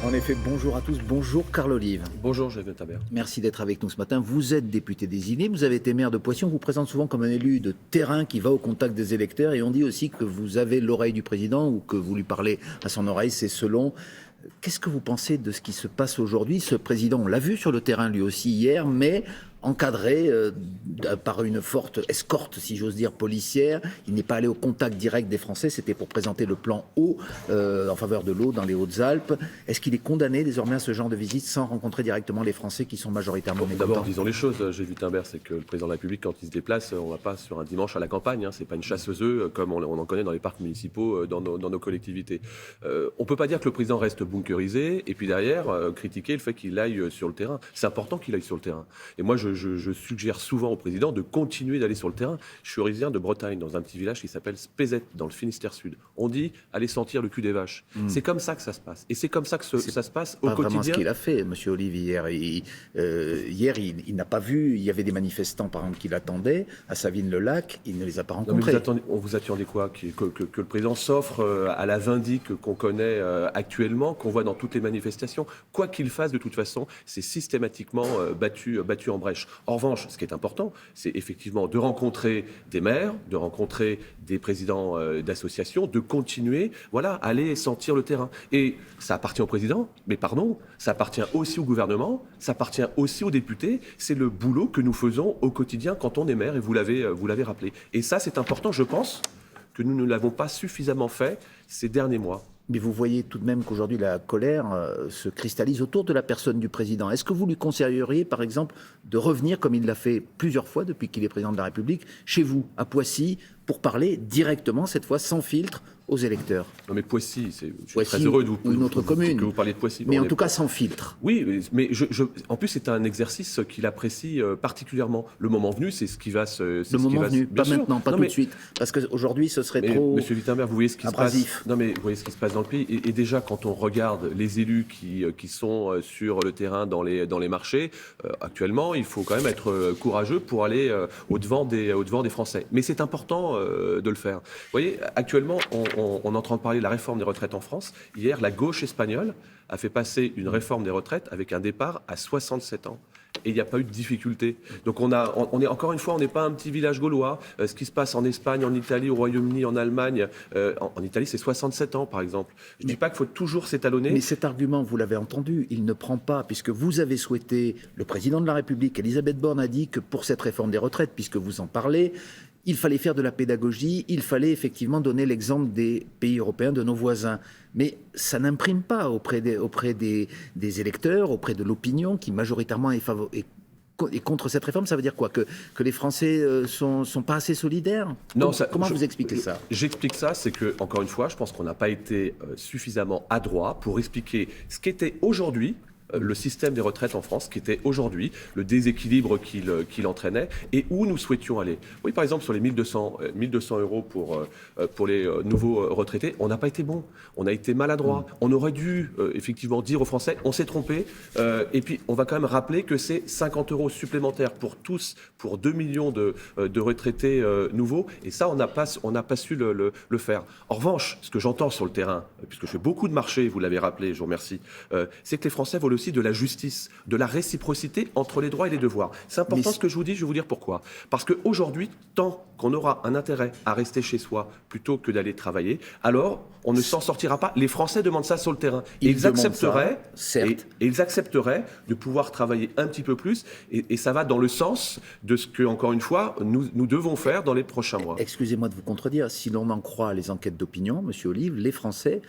En effet, bonjour à tous, bonjour Carl Olive. Bonjour, Xavier Tabert. Merci d'être avec nous ce matin. Vous êtes député désigné, vous avez été maire de Poissy, on vous présente souvent comme un élu de terrain qui va au contact des électeurs et on dit aussi que vous avez l'oreille du président ou que vous lui parlez à son oreille, c'est selon. Qu'est-ce que vous pensez de ce qui se passe aujourd'hui? Ce président, on l'a vu sur le terrain lui aussi hier, mais encadré par une forte escorte, si j'ose dire, policière. Il n'est pas allé au contact direct des Français, c'était pour présenter le plan eau en faveur de l'eau dans les Hautes-Alpes. Est-ce qu'il est condamné désormais à ce genre de visite sans rencontrer directement les Français qui sont majoritairement mécontents? D'abord, disons les choses, Gévin Timbert, c'est que le président de la République, quand il se déplace, on ne va pas sur un dimanche à la campagne, c'est pas une chasse aux œufs comme on en connaît dans les parcs municipaux, dans nos collectivités. On ne peut pas dire que le président reste bunkerisé et puis derrière critiquer le fait qu'il aille sur le terrain. C'est important qu'il aille sur le terrain. Et moi, je suggère souvent au président de continuer d'aller sur le terrain. Je suis originaire de Bretagne, dans un petit village qui s'appelle Spézet, dans le Finistère Sud. On dit aller sentir le cul des vaches. C'est comme ça que ça se passe. Et c'est comme ça que ça se passe au quotidien. C'est vraiment ce qu'il a fait, M. Olive, hier. Hier, il n'a pas vu, il y avait des manifestants, par exemple, qui l'attendaient à Savines-le-Lac, il ne les a pas rencontrés. On vous attendait quoi? Que le président s'offre à la vindicte qu'on connaît actuellement, qu'on voit dans toutes les manifestations. Quoi qu'il fasse, de toute façon, c'est systématiquement battu en brèche. En revanche, ce qui est important, c'est effectivement de rencontrer des maires, de rencontrer des présidents d'associations, de continuer, à aller sentir le terrain. Et ça appartient au président, mais pardon, ça appartient aussi au gouvernement, ça appartient aussi aux députés. C'est le boulot que nous faisons au quotidien quand on est maire, et vous l'avez rappelé. Et ça, c'est important, je pense, que nous ne l'avons pas suffisamment fait ces derniers mois. Mais vous voyez tout de même qu'aujourd'hui la colère se cristallise autour de la personne du président. Est-ce que vous lui conseilleriez, par exemple, de revenir, comme il l'a fait plusieurs fois depuis qu'il est président de la République, chez vous, à Poissy, pour parler directement, cette fois sans filtre, aux électeurs? Non mais Poissy, je suis Poissy, très heureux de vous, ou une autre commune. que vous parliez de Poissy. Mais en tout cas sans filtre. Oui, mais en plus c'est un exercice qu'il apprécie particulièrement. Le moment venu, c'est ce qui va se... Le moment venu, pas maintenant, pas tout de suite. Parce qu'aujourd'hui, ce serait trop Monsieur Wittenberg, vous voyez ce qui abrasif. se passe. Non mais vous voyez ce qui se passe dans le pays. Et déjà, quand on regarde les élus qui sont sur le terrain dans les marchés, actuellement, il faut quand même être courageux pour aller au-devant des Français. Mais c'est important de le faire. Vous voyez, actuellement, on est en train de parler de la réforme des retraites en France. Hier, la gauche espagnole a fait passer une réforme des retraites avec un départ à 67 ans. Et il n'y a pas eu de difficulté. Donc on est encore une fois, on n'est pas un petit village gaulois. Ce qui se passe en Espagne, en Italie, au Royaume-Uni, en Allemagne, en Italie, c'est 67 ans, par exemple. Je ne dis pas qu'il faut toujours s'étalonner. Mais cet argument, vous l'avez entendu, il ne prend pas, puisque vous avez souhaité, le président de la République, Elisabeth Borne, a dit que pour cette réforme des retraites, puisque vous en parlez, il fallait faire de la pédagogie, il fallait effectivement donner l'exemple des pays européens, de nos voisins. Mais ça n'imprime pas auprès des électeurs, auprès de l'opinion qui majoritairement est contre cette réforme. Ça veut dire quoi? Que les Français sont pas assez solidaires? Non, Comment vous expliquez ça? J'explique ça, c'est que, encore une fois, je pense qu'on n'a pas été suffisamment adroit pour expliquer ce qu'était aujourd'hui le système des retraites en France, qui était aujourd'hui le déséquilibre qu'il entraînait et où nous souhaitions aller. Oui, par exemple, sur les 1200 euros pour les nouveaux retraités, on n'a pas été bon, on a été maladroit. On aurait dû effectivement dire aux Français, on s'est trompé, et puis on va quand même rappeler que c'est 50 euros supplémentaires pour tous, pour 2 millions de retraités nouveaux, et ça, on n'a pas su le faire. En revanche, ce que j'entends sur le terrain, puisque je fais beaucoup de marchés, vous l'avez rappelé, je vous remercie, c'est que les Français veulent aussi de la justice, de la réciprocité entre les droits et les devoirs. C'est important ce que je vous dis, je vais vous dire pourquoi. Parce qu'aujourd'hui, tant qu'on aura un intérêt à rester chez soi plutôt que d'aller travailler, alors on ne s'en sortira pas. Les Français demandent ça sur le terrain. Et ils accepteraient, et ils accepteraient de pouvoir travailler un petit peu plus, et ça va dans le sens de ce que, encore une fois, nous devons faire dans les prochains mois. Excusez-moi de vous contredire, si l'on en croit les enquêtes d'opinion, Monsieur Olive, les Français,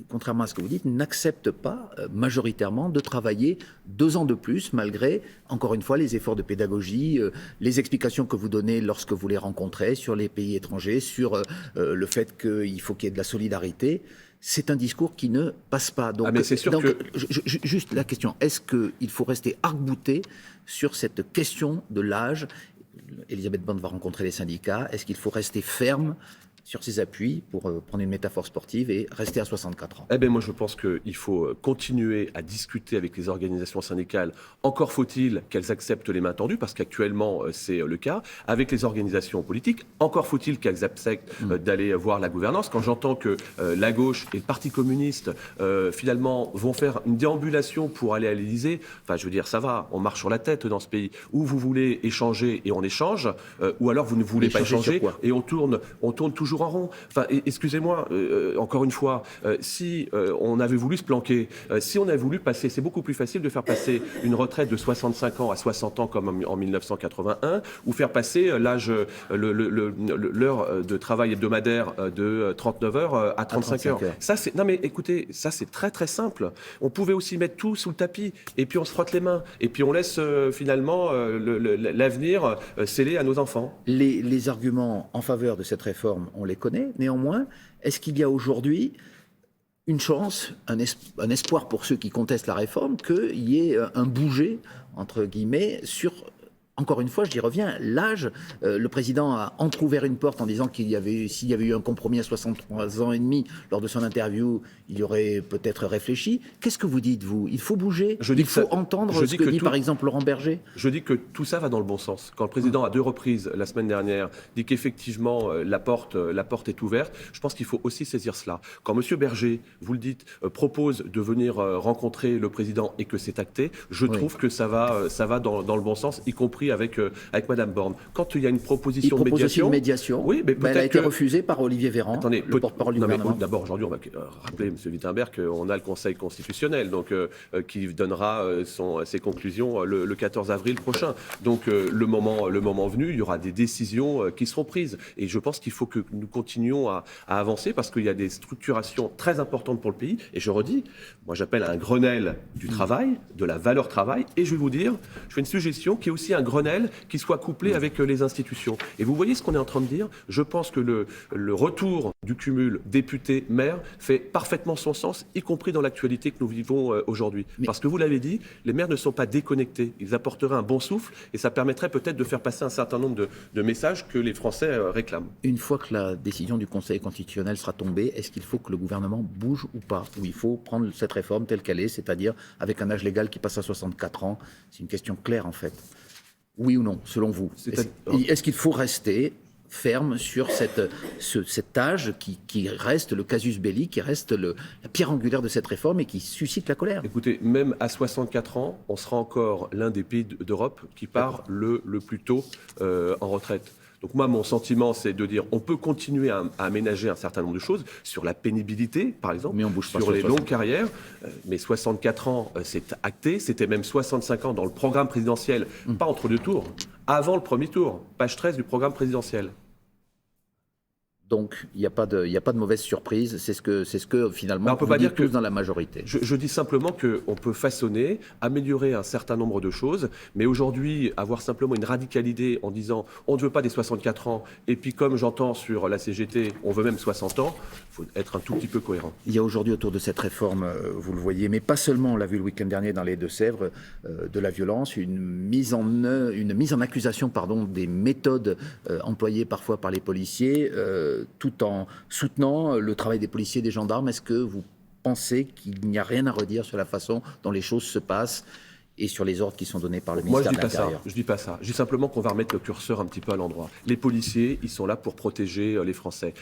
contrairement à ce que vous dites, n'acceptent pas majoritairement de travailler 2 ans de plus, malgré, encore une fois, les efforts de pédagogie, les explications que vous donnez lorsque vous les rencontrez sur les pays étrangers, sur le fait qu'il faut qu'il y ait de la solidarité. C'est un discours qui ne passe pas. Donc, mais c'est sûr juste la question, est-ce qu'il faut rester arc-bouté sur cette question de l'âge? Elisabeth Borne va rencontrer les syndicats. Est-ce qu'il faut rester ferme sur ses appuis, pour prendre une métaphore sportive, et rester à 64 ans? Eh bien, moi, je pense qu'il faut continuer à discuter avec les organisations syndicales. Encore faut-il qu'elles acceptent les mains tendues, parce qu'actuellement, c'est le cas. Avec les organisations politiques, encore faut-il qu'elles acceptent d'aller voir la gouvernance. Quand j'entends que la gauche et le Parti communiste, finalement, vont faire une déambulation pour aller à l'Élysée, enfin, je veux dire, ça va, on marche sur la tête dans ce pays. Ou vous voulez échanger et on échange, ou alors vous ne voulez pas échanger et on tourne toujours en rond. Enfin, excusez-moi, encore une fois, si on avait voulu se planquer, si on avait voulu passer, c'est beaucoup plus facile de faire passer une retraite de 65 ans à 60 ans comme en 1981, ou faire passer l'heure de travail hebdomadaire de 39 heures à 35 heures. Ça, non mais écoutez, ça c'est très très simple. On pouvait aussi mettre tout sous le tapis, et puis on se frotte les mains, et puis on laisse finalement l'avenir scellé à nos enfants. Les arguments en faveur de cette réforme, on les connaît. Néanmoins, est-ce qu'il y a aujourd'hui une chance, un espoir pour ceux qui contestent la réforme, qu'il y ait un bouger, entre guillemets, sur... Encore une fois, j'y reviens, l'âge, le président a entrouvert une porte en disant s'il y avait eu un compromis à 63 ans et demi lors de son interview, il y aurait peut-être réfléchi. Qu'est-ce que vous dites, vous? Il faut bouger, il faut entendre ce que dit par exemple Laurent Berger? Je dis que tout ça va dans le bon sens. Quand le président, à 2 reprises, la semaine dernière, dit qu'effectivement la porte est ouverte, je pense qu'il faut aussi saisir cela. Quand M. Berger, vous le dites, propose de venir rencontrer le président et que c'est acté, je trouve que ça va dans le bon sens, y compris avec Mme Borne. Quand il y a une proposition de médiation... Oui, mais elle a été refusée par Olivier Véran, Attendez, le porte-parole du gouvernement. D'abord, aujourd'hui, on va rappeler, M. Wittenberg, qu'on a le Conseil constitutionnel, donc, qui donnera ses conclusions le 14 avril prochain. Donc, le moment venu, il y aura des décisions qui seront prises. Et je pense qu'il faut que nous continuions à avancer, parce qu'il y a des structurations très importantes pour le pays. Et je redis, moi j'appelle à un Grenelle du travail, de la valeur travail. Et je vais vous dire, je fais une suggestion qui est aussi un Grenelle qui soit couplé avec les institutions. Et vous voyez ce qu'on est en train de dire? Je pense que le retour du cumul député-maire fait parfaitement son sens, y compris dans l'actualité que nous vivons aujourd'hui. Parce que vous l'avez dit, les maires ne sont pas déconnectés. Ils apporteraient un bon souffle et ça permettrait peut-être de faire passer un certain nombre de messages que les Français réclament. Une fois que la décision du Conseil constitutionnel sera tombée, est-ce qu'il faut que le gouvernement bouge ou pas? Ou il faut prendre cette réforme telle qu'elle est, c'est-à-dire avec un âge légal qui passe à 64 ans? C'est une question claire en fait. Oui ou non, selon vous? Est-ce qu'il faut rester ferme sur cet âge qui reste le casus belli, qui reste la pierre angulaire de cette réforme et qui suscite la colère? Écoutez, même à 64 ans, on sera encore l'un des pays d'Europe qui part le plus tôt en retraite. Donc moi, mon sentiment, c'est de dire on peut continuer à aménager un certain nombre de choses, sur la pénibilité, par exemple, mais on bouge pas sur les longues carrières. Mais 64 ans, c'est acté. C'était même 65 ans dans le programme présidentiel, pas entre 2 tours, avant le premier tour, page 13 du programme présidentiel. Donc, il n'y a pas de mauvaise surprise. C'est ce que finalement, on peut pas dire tous dans la majorité. Je dis simplement qu'on peut façonner, améliorer un certain nombre de choses, mais aujourd'hui, avoir simplement une radicalité en disant on ne veut pas des 64 ans, et puis comme j'entends sur la CGT, on veut même 60 ans, il faut être un tout petit peu cohérent. Il y a aujourd'hui autour de cette réforme, vous le voyez, mais pas seulement, on l'a vu le week-end dernier dans les Deux-Sèvres, de la violence, une mise en accusation des méthodes employées parfois par les policiers, tout en soutenant le travail des policiers et des gendarmes. Est-ce que vous pensez qu'il n'y a rien à redire sur la façon dont les choses se passent et sur les ordres qui sont donnés par le ministère de l'Intérieur? Je dis pas ça. Je dis simplement qu'on va remettre le curseur un petit peu à l'endroit. Les policiers, ils sont là pour protéger les Français.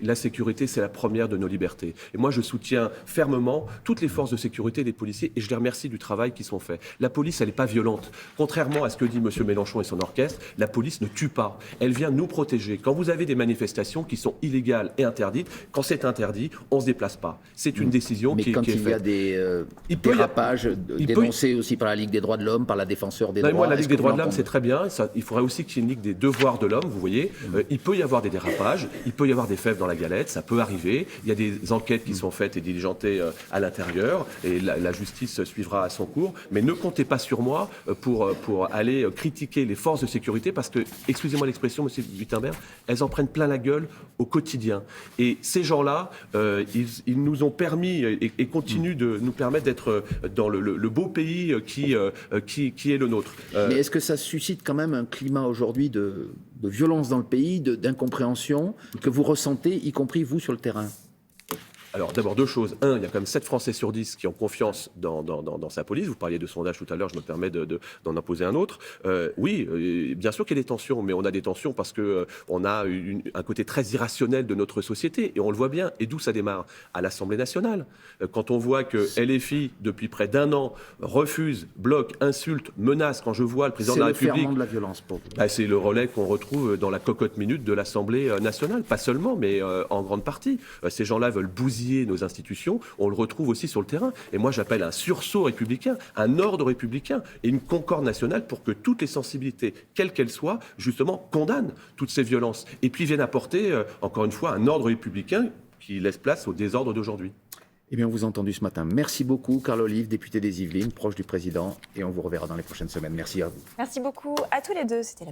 La sécurité, c'est la première de nos libertés. Et moi, je soutiens fermement toutes les forces de sécurité des policiers et je les remercie du travail qui sont faits. La police, elle n'est pas violente. Contrairement à ce que dit M. Mélenchon et son orchestre, la police ne tue pas. Elle vient nous protéger. Quand vous avez des manifestations qui sont illégales et interdites, quand c'est interdit, on ne se déplace pas. C'est une décision qui est faite. Mais quand il y a des dérapages dénoncés aussi par la Ligue des droits de l'homme, par la défenseur des droits. Moi, la Ligue des droits de l'homme, c'est très bien. Il faudrait aussi qu'il y ait une Ligue des devoirs de l'homme, vous voyez. Il peut y avoir des dérapages, il peut y avoir des fèves dans la galette, ça peut arriver. Il y a des enquêtes qui sont faites et diligentées à l'intérieur, et la justice suivra à son cours. Mais ne comptez pas sur moi pour aller critiquer les forces de sécurité, parce que, excusez-moi l'expression, M. Wittenberg, elles en prennent plein la gueule au quotidien. Et ces gens-là, ils nous ont permis et continuent de nous permettre d'être dans le beau pays qui qui est le nôtre. Mais est-ce que ça suscite quand même un climat aujourd'hui de violence dans le pays, d'incompréhension que vous ressentez, y compris vous sur le terrain? Alors d'abord deux choses. Un, il y a quand même 7 Français sur 10 qui ont confiance dans sa police. Vous parliez de sondage tout à l'heure, je me permets d'en imposer un autre. Oui, bien sûr qu'il y a des tensions, mais on a des tensions parce qu'on a un côté très irrationnel de notre société. Et on le voit bien. Et d'où ça démarre? À l'Assemblée nationale. Quand on voit que LFI, depuis près d'1 an, refuse, bloque, insulte, menace, quand je vois le président de la République... C'est le ferment de la violence pour vous. C'est le relais qu'on retrouve dans la cocotte minute de l'Assemblée nationale. Pas seulement, mais en grande partie. Ces gens-là veulent bousiller nos institutions, on le retrouve aussi sur le terrain. Et moi, j'appelle un sursaut républicain, un ordre républicain et une concorde nationale pour que toutes les sensibilités, quelles qu'elles soient, justement, condamnent toutes ces violences. Et puis viennent apporter, encore une fois, un ordre républicain qui laisse place au désordre d'aujourd'hui. Eh bien, on vous a entendu ce matin. Merci beaucoup, Carl Olive, député des Yvelines, proche du président. Et on vous reverra dans les prochaines semaines. Merci à vous. Merci beaucoup à tous les deux. C'était la